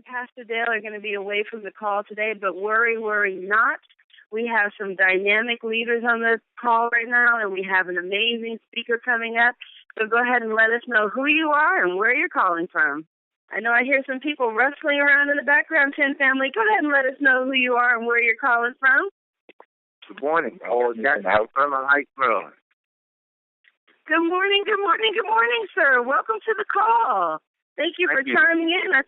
and Pastor Dale are going to be away from the call today, but worry not. We have some dynamic leaders on the call right now, and we have an amazing speaker coming up. So go ahead and let us know who you are and where you're calling from. I know I hear some people rustling around in the background, 10 family. Go ahead and let us know who you are and where you're calling from. Good morning. Out from Heights, Maryland. Good morning, sir. Welcome to the call. Thank you for chiming in.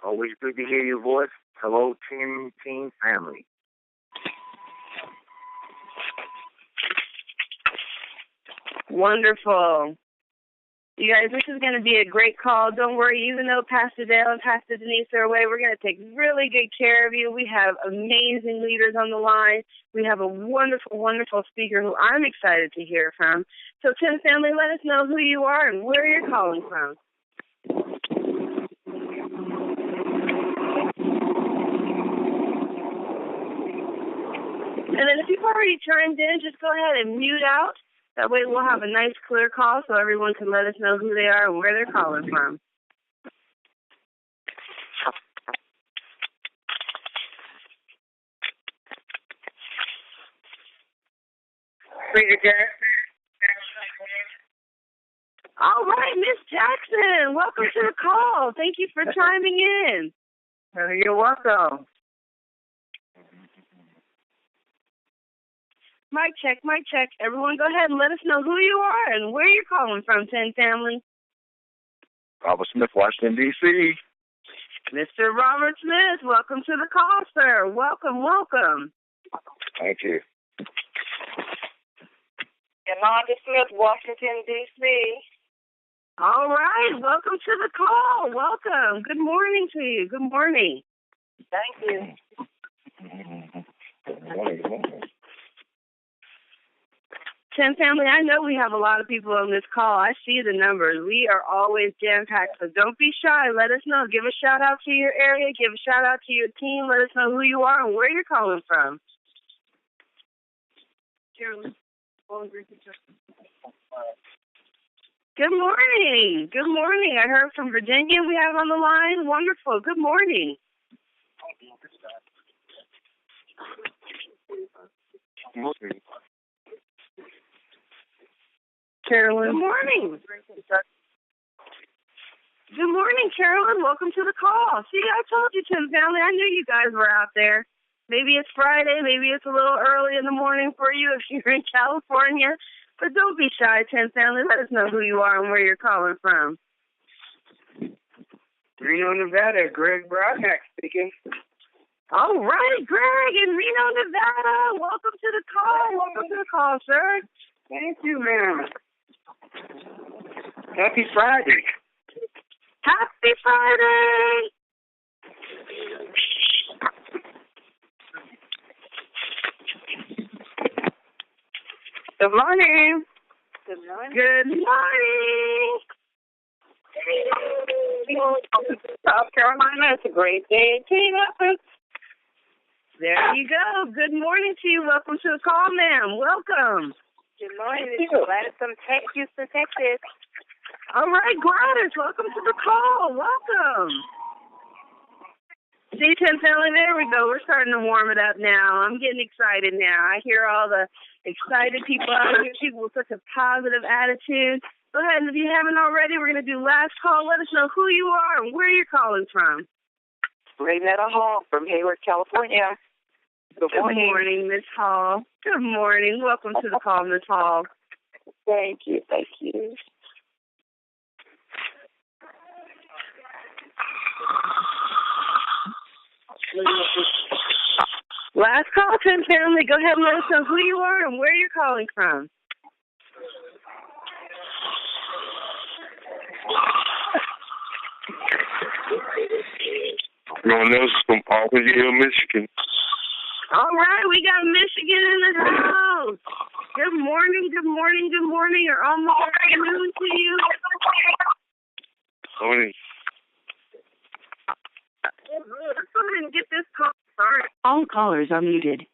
Always good to hear your voice. Hello, team family. Wonderful. You guys, this is going to be a great call. Don't worry, even though Pastor Dale and Pastor Denise are away, we're going to take really good care of you. We have amazing leaders on the line. We have a wonderful, wonderful speaker who I'm excited to hear from. So, 10 family, let us know who you are and where you're calling from. And then if you've already chimed in, just go ahead and mute out. That way we'll have a nice, clear call so everyone can let us know who they are and where they're calling from. All right, Miss Jackson, welcome to the call. Thank you for chiming in. You're welcome. Mic check. Everyone go ahead and let us know who you are and where you're calling from, 10 family. Robert Smith, Washington, D.C. Mr. Robert Smith, welcome to the call, sir. Welcome. Thank you. Yolanda Smith, Washington, D.C. All right, welcome to the call. Welcome. Good morning to you. Good morning. Thank you. Good morning. 10 family, I know we have a lot of people on this call. I see the numbers. We are always jam-packed, so don't be shy. Let us know. Give a shout-out to your area. Give a shout-out to your team. Let us know who you are and where you're calling from. Carolyn. Good morning. I heard from Virginia we have on the line. Wonderful. Good morning. Carolyn. Good morning. Good morning, Carolyn. Welcome to the call. See, I told you, 10 family. I knew you guys were out there. Maybe it's Friday. Maybe it's a little early in the morning for you if you're in California. But don't be shy, 10 family. Let us know who you are and where you're calling from. Reno, Nevada. Greg Broadnack speaking. All right, Greg in Reno, Nevada. Welcome to the call, sir. Thank you, ma'am. Happy Friday. Happy Friday. Good morning. South Carolina, it's a great day in King Upton. There you go. Good morning to you. Welcome to the call, ma'am. Welcome. Good morning. It's Gladys from Houston, Texas. All right, Gladys, welcome to the call. Welcome. See, 10 family, there we go. We're starting to warm it up now. I'm getting excited now. I hear all the excited people out here, people with such a positive attitude. Go ahead, and if you haven't already, we're going to do last call. Let us know who you are and where you're calling from. Raynetta Hall from Hayward, California. Good morning, Miss Hall. Good morning. Welcome to the call, Miss Hall. Thank you. Last call, 10 family. Go ahead and let us know who you are and where you're calling from. Ron Nelson from Auburn Hill, Michigan. All right, we got Michigan in the house. Good morning, or almost afternoon to you. Morning. Let's go ahead and get this call started. All callers are muted.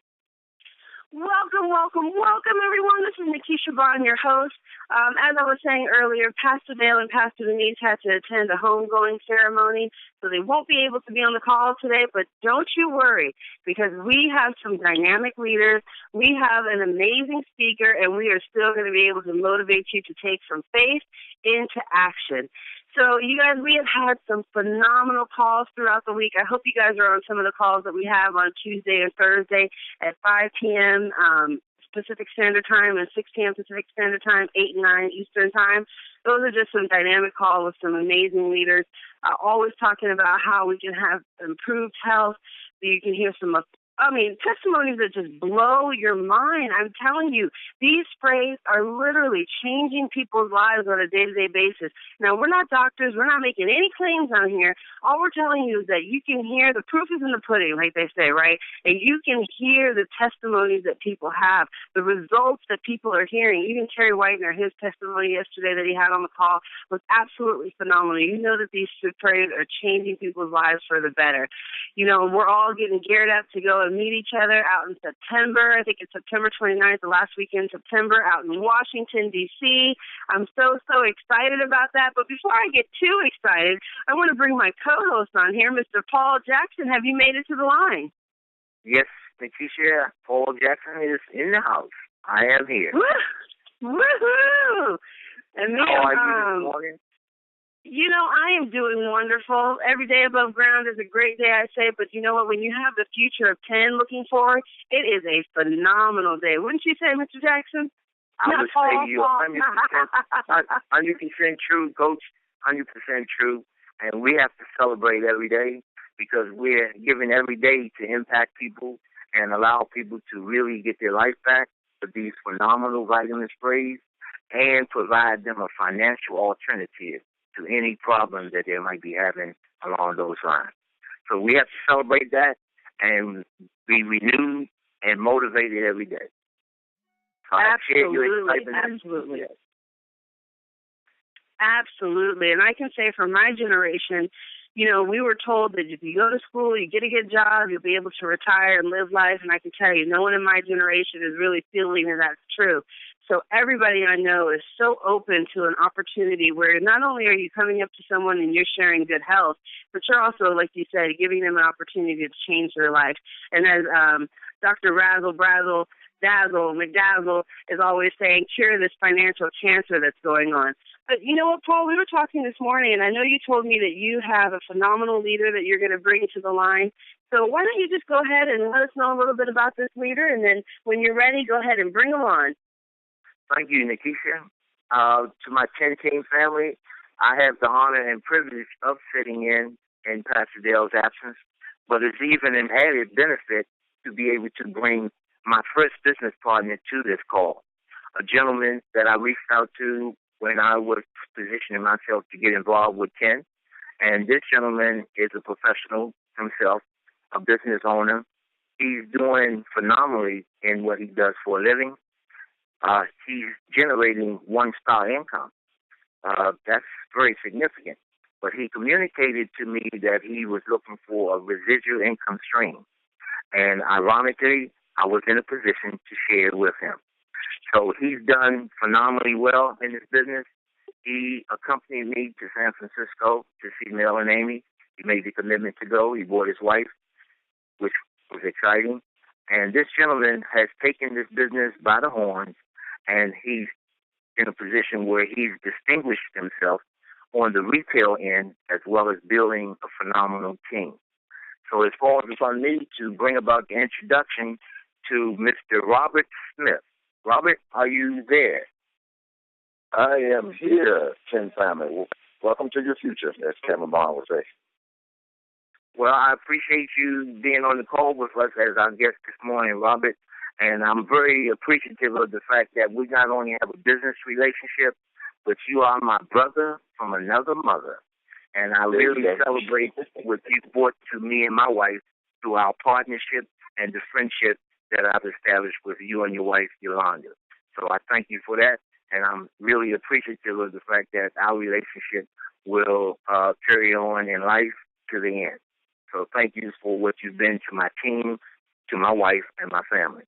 Welcome, welcome, welcome, everyone. This is Nikisha Bond, your host. As I was saying earlier, Pastor Dale and Pastor Denise had to attend a homegoing ceremony, so they won't be able to be on the call today, but don't you worry, because we have some dynamic leaders, we have an amazing speaker, and we are still going to be able to motivate you to take from faith into action. So, you guys, we have had some phenomenal calls throughout the week. I hope you guys are on some of the calls that we have on Tuesday and Thursday at 5 p.m. Pacific Standard Time and 6 p.m. Pacific Standard Time, 8 and 9 Eastern Time. Those are just some dynamic calls with some amazing leaders, always talking about how we can have improved health. You can hear some testimonies that just blow your mind. I'm telling you, these sprays are literally changing people's lives on a day-to-day basis. Now, we're not doctors. We're not making any claims on here. All we're telling you is that you can hear the proof is in the pudding, like they say, right? And you can hear the testimonies that people have, the results that people are hearing. Even Terry Whitener, his testimony yesterday that he had on the call was absolutely phenomenal. You know that these sprays are changing people's lives for the better. You know, we're all getting geared up to go and meet each other out in September. I think it's September 29th, the last weekend in September, out in Washington, D.C. I'm so excited about that. But before I get too excited, I want to bring my co-host on here, Mr. Paul Jackson. Have you made it to the line? Yes, Nikisha, Paul Jackson is in the house. I am here. Woohoo! And then, how are you this morning? You know, I am doing wonderful. Every day above ground is a great day, I say, but you know what? When you have the future of 10 looking forward, it is a phenomenal day. Wouldn't you say, Mr. Jackson? I would say you're 100% true, Coach, 100% true. And we have to celebrate every day because we're given every day to impact people and allow people to really get their life back with these phenomenal vitamin sprays and provide them a financial alternative to any problem that they might be having along those lines. So we have to celebrate that and be renewed and motivated every day. So Absolutely. Absolutely. And I can say for my generation, you know, we were told that if you go to school, you get a good job, you'll be able to retire and live life. And I can tell you, no one in my generation is really feeling that that's true. So everybody I know is so open to an opportunity where not only are you coming up to someone and you're sharing good health, but you're also, like you said, giving them an opportunity to change their life. And as Dr. McDazzle is always saying, cure this financial cancer that's going on. But you know what, Paul, we were talking this morning, and I know you told me that you have a phenomenal leader that you're going to bring to the line. So why don't you just go ahead and let us know a little bit about this leader, and then when you're ready, go ahead and bring him on. Thank you, Nikisha. To my 10-team family, I have the honor and privilege of sitting in Pastor Dale's absence, but it's even an added benefit to be able to bring my first business partner to this call, a gentleman that I reached out to when I was positioning myself to get involved with Ken. And this gentleman is a professional himself, a business owner. He's doing phenomenally in what he does for a living. He's generating one-star income. That's very significant. But he communicated to me that he was looking for a residual income stream. And ironically, I was in a position to share it with him. So he's done phenomenally well in this business. He accompanied me to San Francisco to see Mel and Amy. He made the commitment to go. He brought his wife, which was exciting. And this gentleman has taken this business by the horns, and he's in a position where he's distinguished himself on the retail end as well as building a phenomenal team. So as far as it's on me to bring about the introduction to Mr. Robert Smith. Robert, are you there? I am here, Ken family. Welcome to your future, as San Ramon would say. Well, I appreciate you being on the call with us as our guest this morning, Robert. And I'm very appreciative of the fact that we not only have a business relationship, but you are my brother from another mother. And I really celebrate what you brought to me and my wife through our partnership and the friendship that I've established with you and your wife, Yolanda. So I thank you for that, and I'm really appreciative of the fact that our relationship will carry on in life to the end. So thank you for what you've been to my team, to my wife, and my family.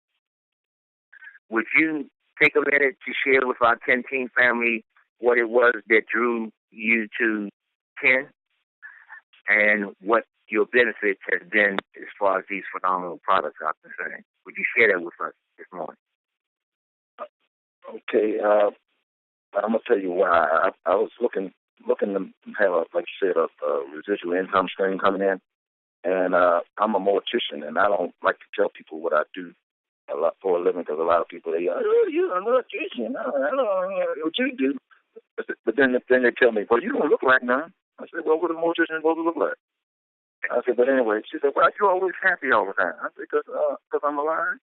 would you take a minute to share with our 10 Team family what it was that drew you to 10 and what your benefits has been as far as these phenomenal products are concerned? Would you share that with us this morning? Okay, I'm gonna tell you why. I was looking to have, like you said, a residual income stream coming in, and I'm a mortician, and I don't like to tell people what I do a lot for a living because a lot of people they, oh, you're a mortician. I don't know what you do, but then they tell me, well, you don't look like none. I said, well, what a mortician supposed to look like? I said, but anyway, she said, well, you're always happy all the time. I said, because I'm alive.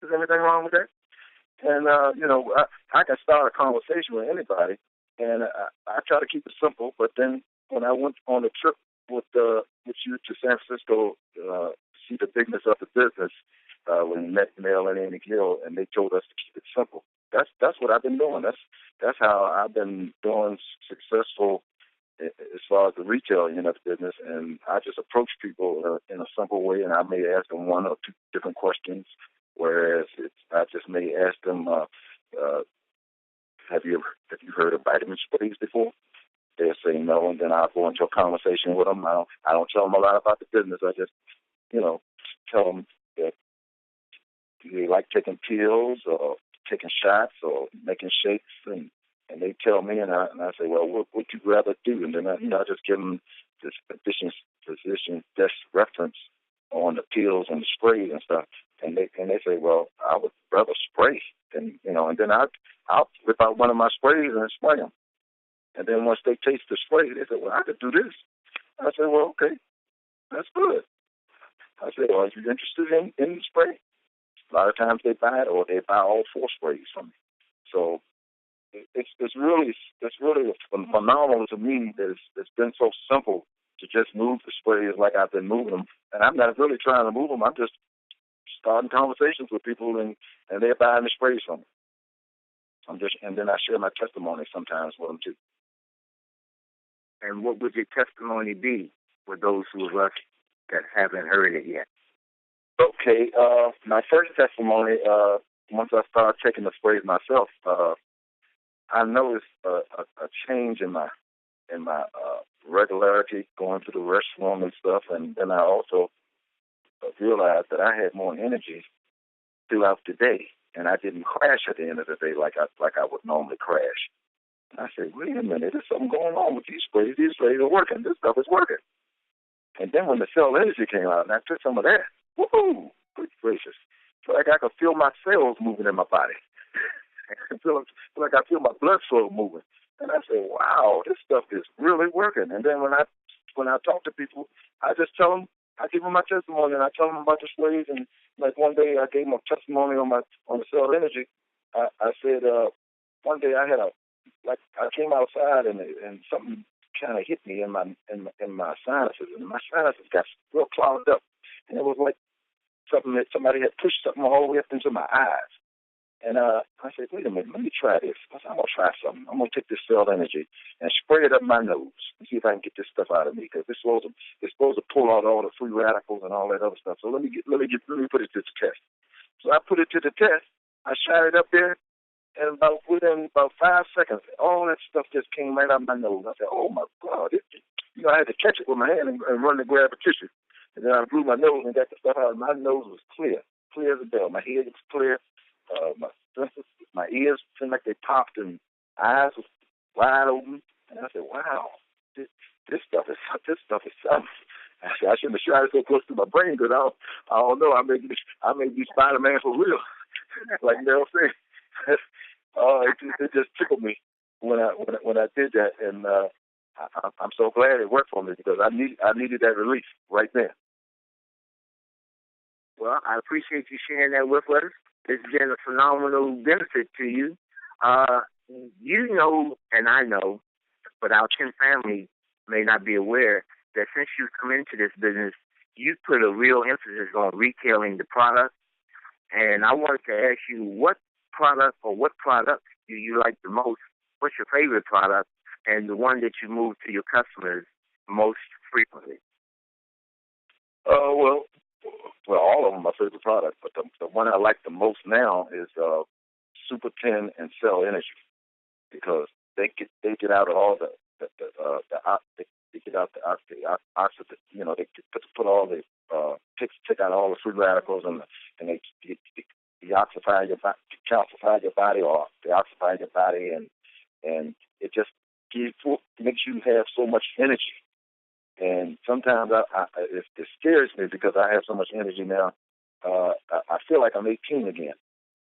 Is anything wrong with that? And, I can start a conversation with anybody, and I try to keep it simple. But then when I went on a trip with you to San Francisco, see the bigness of the business, when we met Mel and Annie Gill, and they told us to keep it simple. That's what I've been doing. That's how I've been doing successful as far as the retail end of the business. And I just approach people in a simple way, and I may ask them one or two different questions. Whereas I just may ask them, have you heard of vitamin sprays before? They'll say no, and then I'll go into a conversation with them. I don't tell them a lot about the business. I just, tell them that they like taking pills or taking shots or making shakes, and they tell me, and I say, well, what would you rather do? And then I just give them this physician desk reference on the pills and the sprays and stuff. And they say, well, I would rather spray than, and then I'll whip out one of my sprays and spray them. And then once they taste the spray, they say, well, I could do this. I say, well, okay, that's good. I say, well, are you interested in the spray? A lot of times they buy it, or they buy all 4 sprays from me. So it's really phenomenal to me that it's been so simple to just move the sprays like I've been moving them. And I'm not really trying to move them. I'm just starting conversations with people, and they're buying the sprays from me. And then I share my testimony sometimes with them too. And what would your testimony be for those of us that haven't heard it yet? Okay, my first testimony, once I started taking the sprays myself, I noticed a change in my regularity going to the restroom and stuff, and then I also realized that I had more energy throughout the day, and I didn't crash at the end of the day like I would normally crash. And I said, wait a minute, there's something going on with these sprays. These sprays are working. This stuff is working. And then when the cell energy came out, and I took some of that, woohoo, good gracious. It's like I could feel my cells moving in my body. I feel like I feel my blood flow moving. And I said, wow, this stuff is really working. And then when I talk to people, I just tell them, I give them my testimony, and I tell them about the sprays. And like one day I gave them a testimony on the cell energy. I said, one day I came outside and something kind of hit me in my sinuses, and my sinuses got real clogged up, and it was like somebody had pushed something all the way up into my eyes. And I said, wait a minute, let me try this. I said, I'm going to try something. I'm going to take this cell energy and spray it up my nose and see if I can get this stuff out of me, because it's supposed to pull out all the free radicals and all that other stuff. So let me put it to the test. So I put it to the test. I shot it up there, and within about 5 seconds, all that stuff just came right out my nose. I said, oh my God. I had to catch it with my hand and run to grab a tissue. And then I blew my nose and got the stuff out. My nose was clear as a bell. My head was clear. My ears seemed like they popped, and eyes was wide open. And I said, "Wow, this stuff is something." I said, I shouldn't have shot it so close to my brain, because I don't know. I may be Spider-Man for real, like Mel said. It just tickled me when I did that, and I'm so glad it worked for me, because I needed that relief right there. Well, I appreciate you sharing that with us. It's been a phenomenal benefit to you. You know, and I know, but our Chin family may not be aware that since you've come into this business, you've put a real emphasis on retailing the product. And I wanted to ask you, what product do you like the most? What's your favorite product, and the one that you move to your customers most frequently? Well, well, all of them are favorite product, but the one I like the most now is Super 10 and Cell Energy, because they get out of all they get out the oxidant, they put all the take out all the free radicals, and they deoxify your body, calcify your body, or deoxify your body, and it just makes you have so much energy. And sometimes it scares me because I have so much energy now. I feel like I'm 18 again.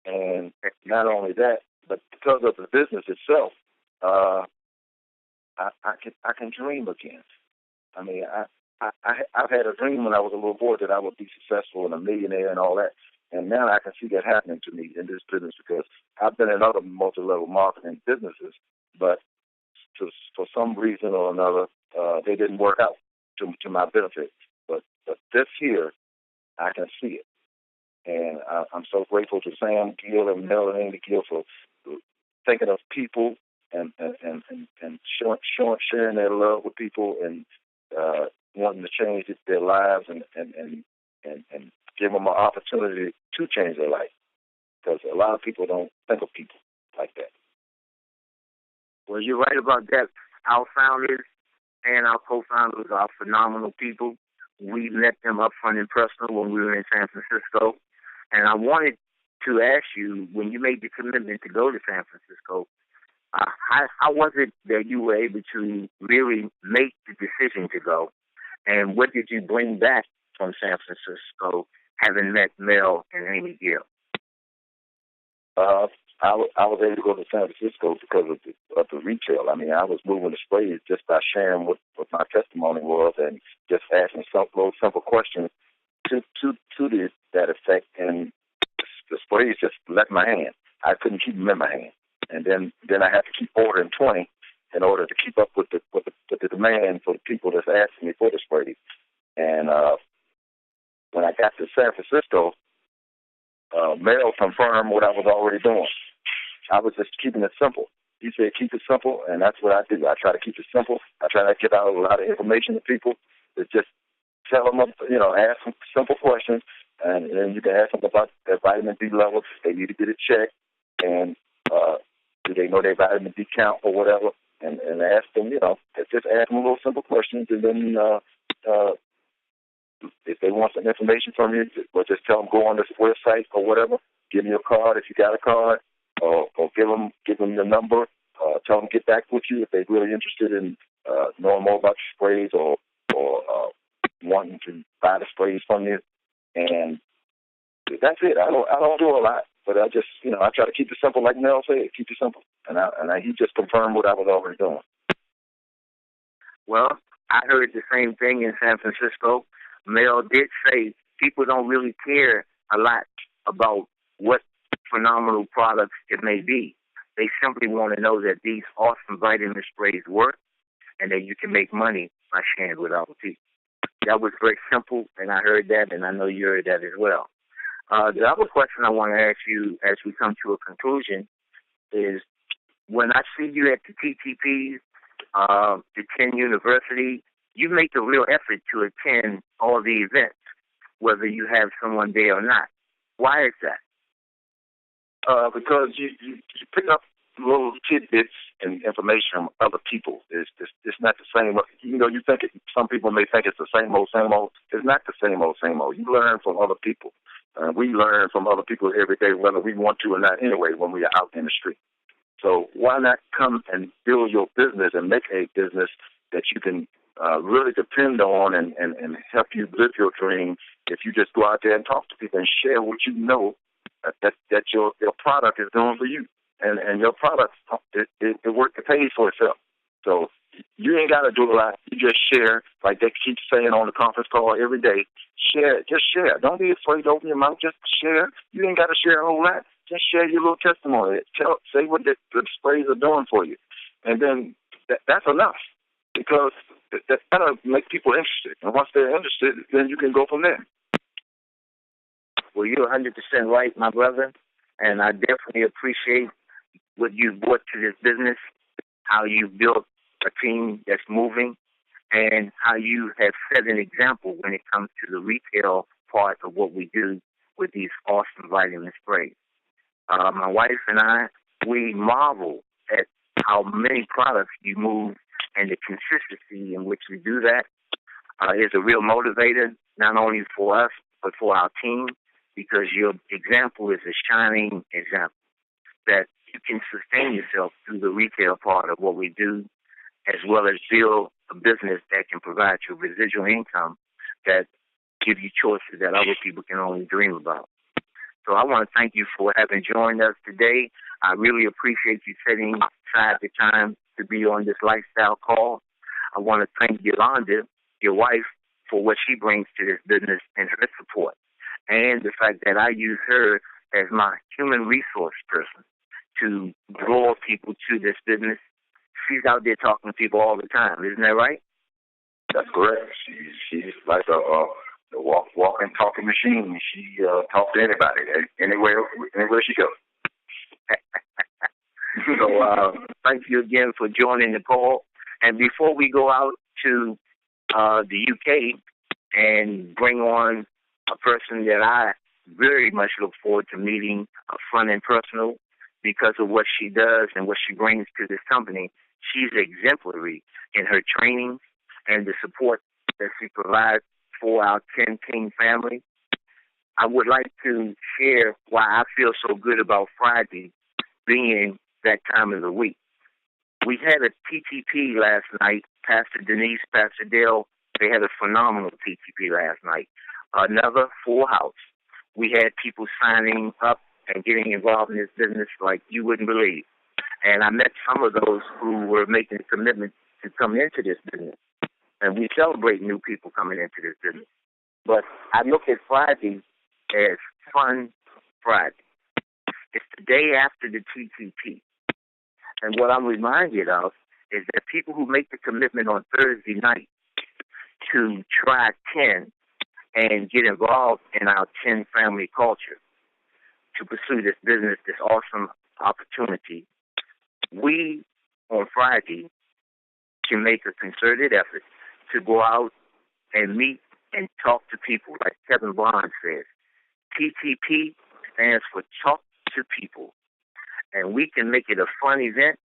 And not only that, but because of the business itself, I can dream again. I mean, I've had a dream when I was a little boy that I would be successful and a millionaire and all that. And now I can see that happening to me in this business, because I've been in other multi-level marketing businesses, but for some reason or another, they didn't work out to my benefit. But this year, I can see it. And I'm so grateful to Sam Gill and Mel and Amy Gill for thinking of people and sharing their love with people, and wanting to change their lives and give them an opportunity to change their life. Because a lot of people don't think of people like that. Well, you're right about that. Our founders and our co-founders are phenomenal people. We met them up front and personal when we were in San Francisco. And I wanted to ask you, when you made the commitment to go to San Francisco, how was it that you were able to really make the decision to go? And what did you bring back from San Francisco, having met Mel and Amy Gill? I was able to go to San Francisco because of the retail. I mean, I was moving the sprays just by sharing what my testimony was, and just asking some simple questions to that effect, and the sprays just left my hand. I couldn't keep them in my hand, and then I had to keep ordering 20 in order to keep up with the demand for the people that's asking me for the sprays. And when I got to San Francisco, Mel confirmed what I was already doing. I was just keeping it simple. He said, keep it simple, and that's what I do. I try to keep it simple. I try to get out a lot of information to people. It's just tell them, ask them simple questions, and then you can ask them about their vitamin D levels. They need to get it checked, and do they know their vitamin D count or whatever, and ask them, just ask them little simple questions, and then if they want some information from you, or just tell them go on this website or whatever. Give me a card if you got a card, or give them the number. Tell them get back with you if they're really interested in knowing more about your sprays, or wanting to buy the sprays from you. And that's it. I don't do a lot, but I just I try to keep it simple, like Mel said. Keep it simple, and he just confirmed what I was already doing. Well, I heard the same thing in San Francisco. Mel did say people don't really care a lot about what phenomenal products it may be. They simply want to know that these awesome vitamin sprays work, and that you can make money by sharing it with other people. That was very simple, and I heard that, and I know you heard that as well. The other question I want to ask you as we come to a conclusion is, when I see you at the TTP, the 10 University, you make a real effort to attend all the events, whether you have someone there or not. Why is that? Because you pick up little tidbits and information from other people. It's not the same. You think some people may think it's the same old, same old. It's not the same old, same old. You learn from other people. We learn from other people every day, whether we want to or not anyway, when we are out in the street. So why not come and build your business and make a business that you can really depend on and help you live your dream, if you just go out there and talk to people and share what you know that your product is doing for you. And your product, it pays for itself. So you ain't got to do a lot. You just share, like they keep saying on the conference call every day. Share, just share. Don't be afraid to open your mouth. Just share. You ain't got to share a whole lot. Just share your little testimony. Say what the sprays are doing for you. And then that's enough, because that'll make people interested. And once they're interested, then you can go from there. Well, you're 100% right, my brother, and I definitely appreciate what you brought to this business, how you built a team that's moving, and how you have set an example when it comes to the retail part of what we do with these awesome vitamin sprays. My wife and I, we marvel at how many products you move and the consistency in which we do that is a real motivator, not only for us, but for our team, because your example is a shining example that you can sustain yourself through the retail part of what we do, as well as build a business that can provide you residual income that give you choices that other people can only dream about. So I want to thank you for having joined us today. I really appreciate you setting aside the time to be on this lifestyle call. I want to thank Yolanda, your wife, for what she brings to this business and her support, and the fact that I use her as my human resource person to draw people to this business. She's out there talking to people all the time. Isn't that right? That's correct. She's like a walking, talking machine. She talks to anybody, anywhere she goes. So thank you again for joining the call. And before we go out to the UK and bring on a person that I very much look forward to meeting front and personal because of what she does and what she brings to this company, she's exemplary in her training and the support that she provides for our 10 King family. I would like to share why I feel so good about Friday being that time of the week. We had a TTP last night. Pastor Denise, Pastor Dale, they had a phenomenal TTP last night. Another full house. We had people signing up and getting involved in this business like you wouldn't believe. And I met some of those who were making a commitment to come into this business. And we celebrate new people coming into this business. But I look at Friday as Fun Friday. It's the day after the TTP. And what I'm reminded of is that people who make the commitment on Thursday night to try 10 and get involved in our 10 family culture to pursue this business, this awesome opportunity, we on Friday can make a concerted effort to go out and meet and talk to people. Like Kevin Bond says, TTP stands for Talk to People. And we can make it a fun event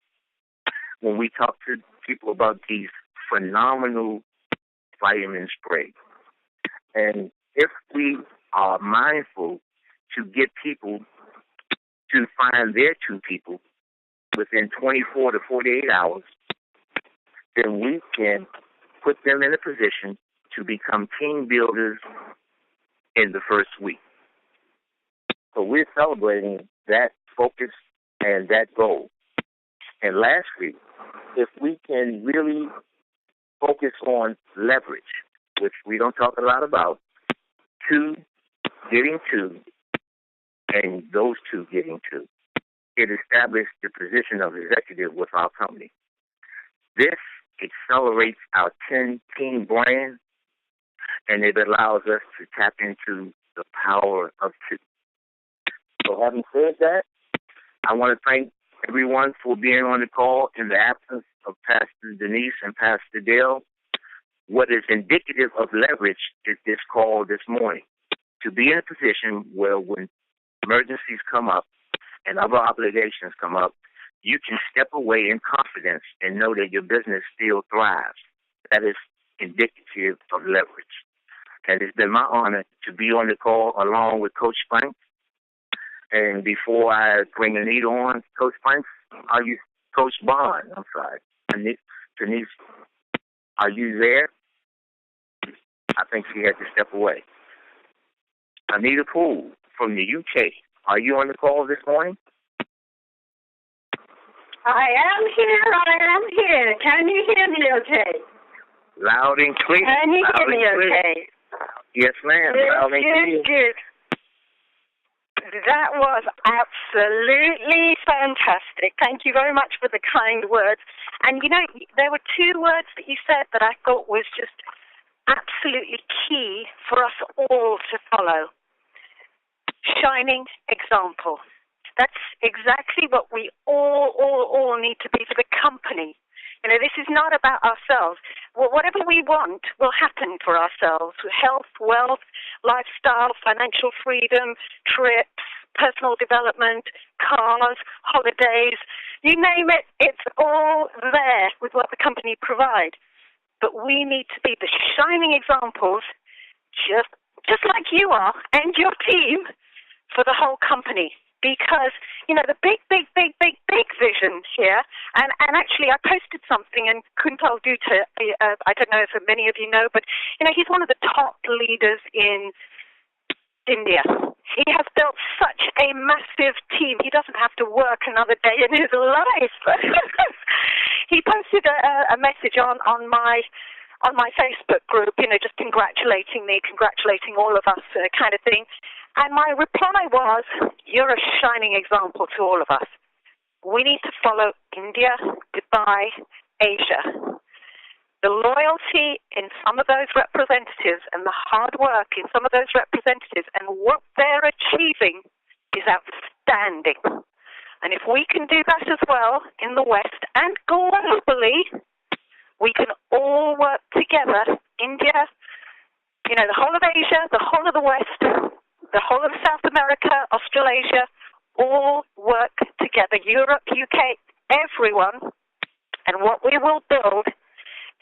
when we talk to people about these phenomenal vitamin sprays. And if we are mindful to get people to find their two people within 24 to 48 hours, then we can put them in a position to become team builders in the first week. So we're celebrating that focus and that goal. And lastly, if we can really focus on leverage, which we don't talk a lot about, getting two, and those two getting two, it established the position of executive with our company. This accelerates our 10 King brand, and it allows us to tap into the power of two. So having said that, I want to thank everyone for being on the call in the absence of Pastor Denise and Pastor Dale. What is indicative of leverage is this call this morning, to be in a position where when emergencies come up and other obligations come up, you can step away in confidence and know that your business still thrives. That is indicative of leverage. And it's been my honor to be on the call along with Coach Frank. And before I bring Anita on, Coach Frank, Coach Bond, I'm sorry. Denise, are you there? I think she had to step away. Anita Poole from the UK, are you on the call this morning? I am here. Can you hear me okay? Loud and clear. Can you hear me okay? Yes, ma'am. Loud and clear. Good. That was absolutely fantastic. Thank you very much for the kind words. And, you know, there were two words that you said that I thought was just absolutely key for us all to follow. Shining example. That's exactly what we all need to be for the company. You know, this is not about ourselves. whatever we want will happen for ourselves. Health, wealth, lifestyle, financial freedom, trips, personal development, cars, holidays, you name it, it's all there with what the company provides. But we need to be the shining examples, just like you are and your team, for the whole company. Because, the big vision here, and actually I posted something, and Kuntal Dutta, I don't know if many of you know, but, he's one of the top leaders in India. He has built such a massive team. He doesn't have to work another day in his life. He posted a message on my Facebook group, just congratulating me, congratulating all of us, kind of thing. And my reply was, you're a shining example to all of us. We need to follow India, Dubai, Asia. The loyalty in some of those representatives and the hard work in some of those representatives and what they're achieving is outstanding. And if we can do that as well in the West and globally, we can all work together. India, the whole of Asia, the whole of the West, the whole of South America, Australasia, all work together. Europe, UK, everyone. And what we will build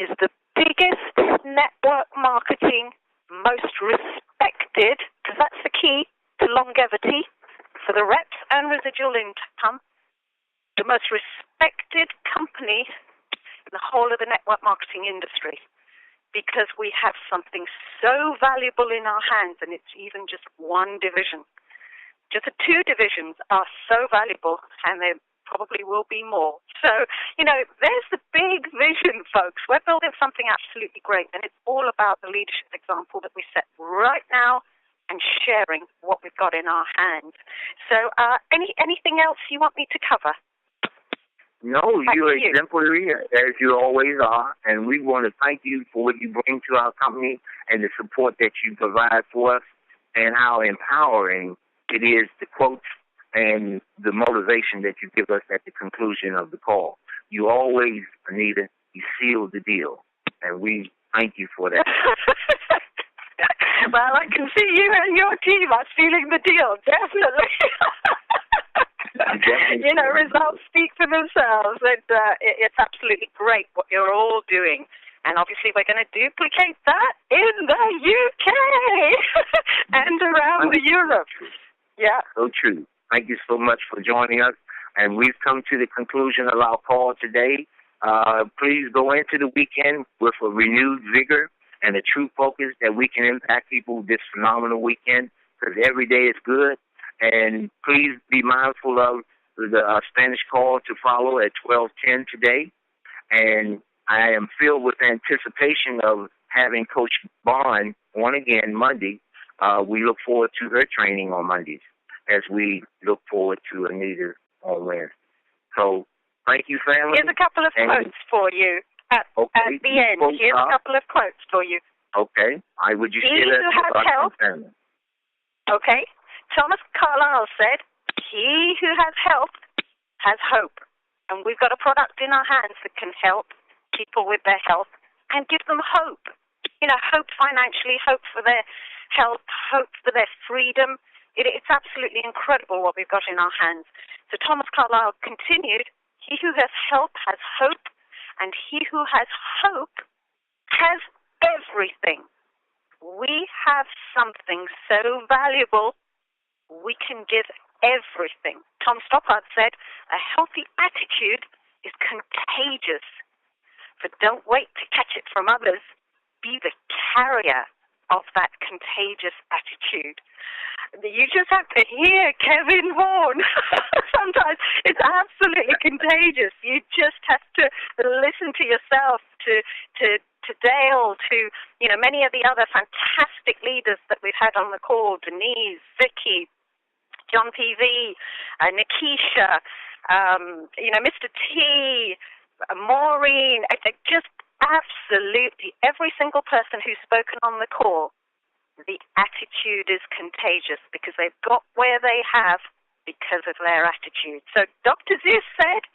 is the biggest network marketing, most respected, because that's the key to longevity for the reps and residual income, the most respected company in the whole of the network marketing industry. Because we have something so valuable in our hands, and it's even just one division. Just the two divisions are so valuable, and there probably will be more. So, there's the big vision, folks. We're building something absolutely great, and it's all about the leadership example that we set right now and sharing what we've got in our hands. So, anything else you want me to cover? No, you're exemplary, as you always are, and we want to thank you for what you bring to our company and the support that you provide for us and how empowering it is, the quotes and the motivation that you give us at the conclusion of the call. You always, Anita, you seal the deal, and we thank you for that. Well, I can see you and your team are sealing the deal, definitely. Results speak for themselves, and it's absolutely great what you're all doing. And obviously we're going to duplicate that in the UK and around Europe. Yeah. So true. Thank you so much for joining us. And we've come to the conclusion of our call today. Please go into the weekend with a renewed vigor and a true focus that we can impact people this phenomenal weekend, because every day is good. And please be mindful of the Spanish call to follow at 12:10 today. And I am filled with anticipation of having Coach Bond on again Monday. We look forward to her training on Mondays as we look forward to Anita on Wednesday. So thank you, family. Here's a couple of quotes for you at the end. Here's a couple of quotes for you. Okay. Would you say that? He who has help. Okay. Thomas Carlyle said, he who has health has hope. And we've got a product in our hands that can help people with their health and give them hope. Hope financially, hope for their health, hope for their freedom. It's absolutely incredible what we've got in our hands. So Thomas Carlyle continued, he who has health has hope, and he who has hope has everything. We have something so valuable, we can give everything. Tom Stoppard said, a healthy attitude is contagious. But don't wait to catch it from others. Be the carrier of that contagious attitude. You just have to hear Kevin Vaughan. Sometimes it's absolutely contagious. You just have to listen to yourself, to Dale, to many of the other fantastic leaders that we've had on the call, Denise, Vicky, John PV, Nikisha, Mr. T, Maureen, just absolutely every single person who's spoken on the call. The attitude is contagious because they've got where they have because of their attitude. So Dr. Zeus said,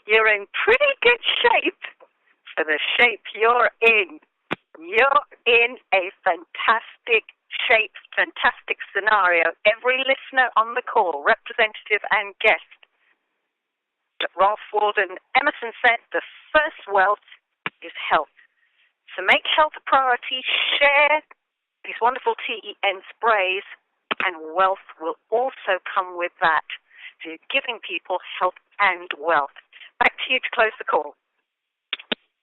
you're in pretty good shape for the shape you're in. You're in a fantastic shape, fantastic scenario. Every listener on the call, representative and guest, Ralph Waldo Emerson said the first wealth is health. So make health a priority, share these wonderful TEN sprays, and wealth will also come with that. So you're giving people health and wealth. Back to you to close the call.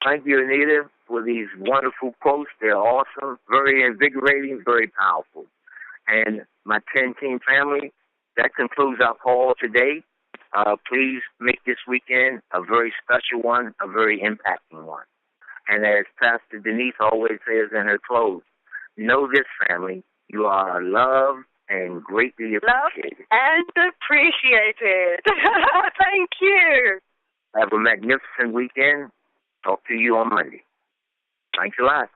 Thank you, Anita, for these wonderful quotes. They're awesome, very invigorating, very powerful. And my 10-team family, that concludes our call today. Please make this weekend a very special one, a very impacting one. And as Pastor Denise always says in her close, know this, family, you are loved and greatly appreciated. Loved and appreciated. Thank you. Have a magnificent weekend. Talk to you on Monday. Thanks a lot.